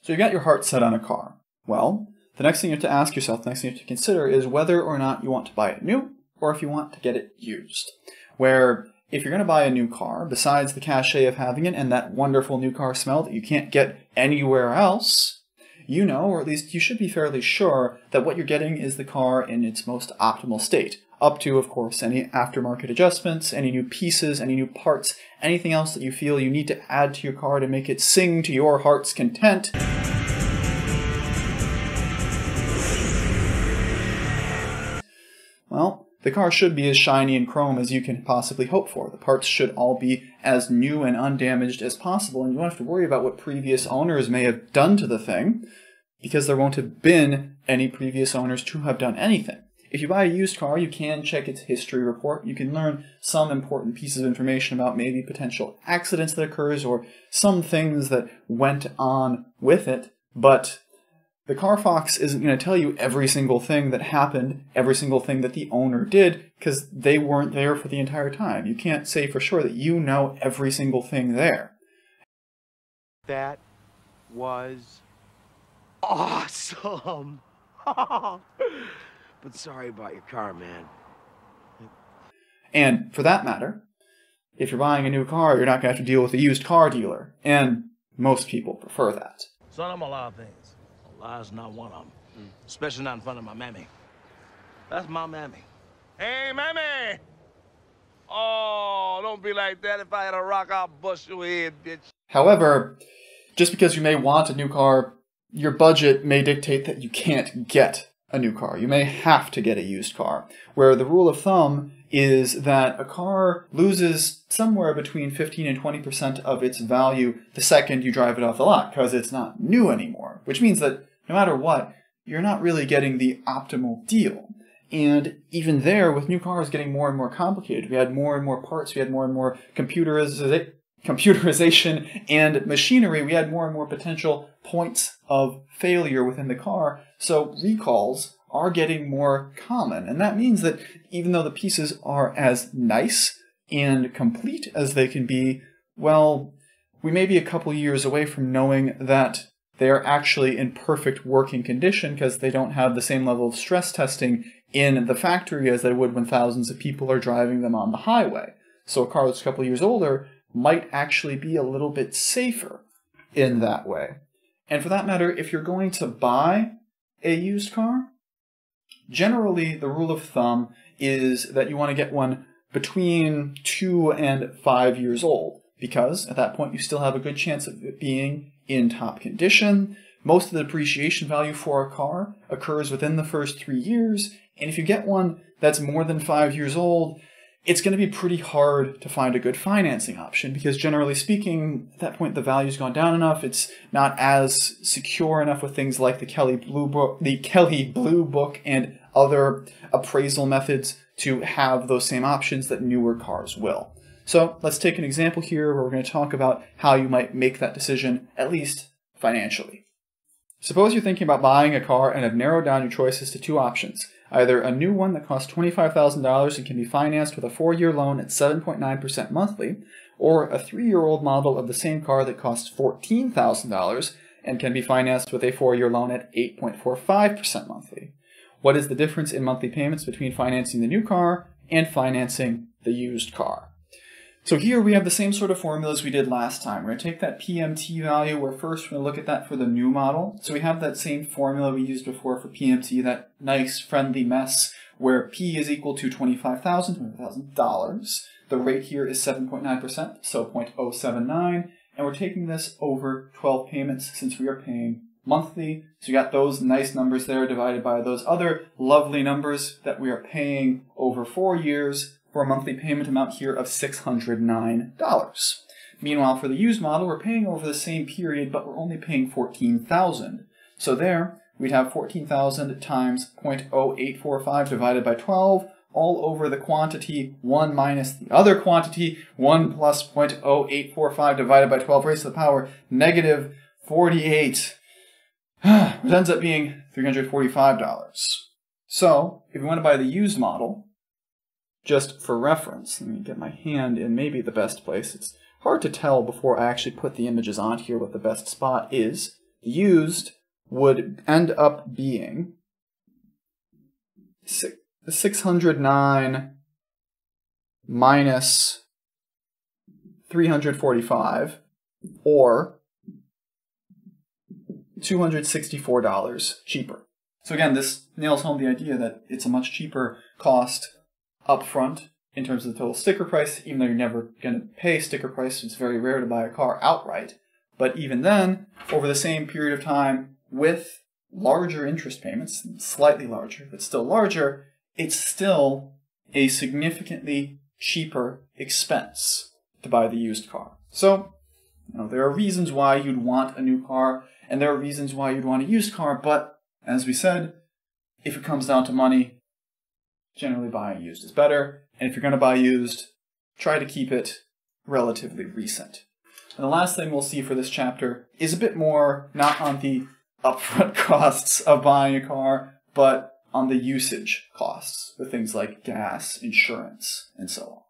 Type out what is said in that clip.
So you got your heart set on a car. Well, the next thing you have to ask yourself, the next thing you have to consider is whether or not you want to buy it new or if you want to get it used. Where if you're going to buy a new car, besides the cachet of having it and that wonderful new car smell that you can't get anywhere else, you know, or at least you should be fairly sure that what you're getting is the car in its most optimal state. Up to, of course, any aftermarket adjustments, any new pieces, any new parts, anything else that you feel you need to add to your car to make it sing to your heart's content. Well, the car should be as shiny and chrome as you can possibly hope for. The parts should all be as new and undamaged as possible, and you don't have to worry about what previous owners may have done to the thing, because there won't have been any previous owners to have done anything. If you buy a used car, you can check its history report. You can learn some important pieces of information about maybe potential accidents that occurs or some things that went on with it, but the Carfax isn't going to tell you every single thing that happened, every single thing that the owner did, because they weren't there for the entire time. You can't say for sure that you know every single thing there. That was awesome! But sorry about your car, man. And for that matter, if you're buying a new car, you're not going to have to deal with a used car dealer. And most people prefer that. Son, I'm a lot of things. A lie's not one of them. Especially not in front of my mammy. That's my mammy. Hey, mammy! Oh, don't be like that. If I had a rock, I'll bust your head, bitch. However, just because you may want a new car, your budget may dictate that you can't get a new car. You may have to get a used car, where the rule of thumb is that a car loses somewhere between 15 and 20% of its value the second you drive it off the lot, because it's not new anymore, which means that no matter what, you're not really getting the optimal deal. And even there, with new cars getting more and more complicated, we had more and more parts, we had more and more computerization and machinery, we had more and more potential points of failure within the car, so recalls are getting more common. And that means that even though the pieces are as nice and complete as they can be, well, we may be a couple years away from knowing that they are actually in perfect working condition because they don't have the same level of stress testing in the factory as they would when thousands of people are driving them on the highway. So a car that's a couple years older might actually be a little bit safer in that way. And for that matter, if you're going to buy a used car, generally the rule of thumb is that you want to get one between 2 and 5 years old, because at that point you still have a good chance of it being in top condition. Most of the depreciation value for a car occurs within the first 3 years, and if you get one that's more than 5 years old, it's going to be pretty hard to find a good financing option, because generally speaking, at that point the value's gone down enough, it's not as secure enough with things like the Kelley Blue Book and other appraisal methods to have those same options that newer cars will. So let's take an example here where we're going to talk about how you might make that decision, at least financially. Suppose you're thinking about buying a car and have narrowed down your choices to 2 options. Either a new one that costs $25,000 and can be financed with a 4-year loan at 7.9% monthly, or a 3-year-old model of the same car that costs $14,000 and can be financed with a 4-year loan at 8.45% monthly. What is the difference in monthly payments between financing the new car and financing the used car? So here we have the same sort of formulas we did last time. We're going to take that PMT value, where first we're going to look at that for the new model. So we have that same formula we used before for PMT, that nice friendly mess where P is equal to $25,000. The rate here is 7.9%, so 0.079, and we're taking this over 12 payments since we are paying monthly. So you got those nice numbers there divided by those other lovely numbers that we are paying over 4 years, for a monthly payment amount here of $609. Meanwhile, for the used model, we're paying over the same period, but we're only paying $14,000. So there, we'd have $14,000 times 0.0845 divided by 12, all over the quantity 1 minus the other quantity, 1 plus 0.0845 divided by 12 raised to the power negative 48, which ends up being $345. So, if you want to buy the used model, just for reference, let me get my hand in maybe the best place. It's hard to tell before I actually put the images on here what the best spot is. The used would end up being $609 minus $345, or $264 cheaper. So again, this nails home the idea that it's a much cheaper cost up front in terms of the total sticker price, even though you're never going to pay sticker price. It's very rare to buy a car outright. But even then, over the same period of time, with larger interest payments, slightly larger, but still larger, it's still a significantly cheaper expense to buy the used car. So, there are reasons why you'd want a new car, and there are reasons why you'd want a used car, but as we said, if it comes down to money, generally buying used is better. And if you're going to buy used, try to keep it relatively recent. And the last thing we'll see for this chapter is a bit more not on the upfront costs of buying a car, but on the usage costs, with things like gas, insurance, and so on.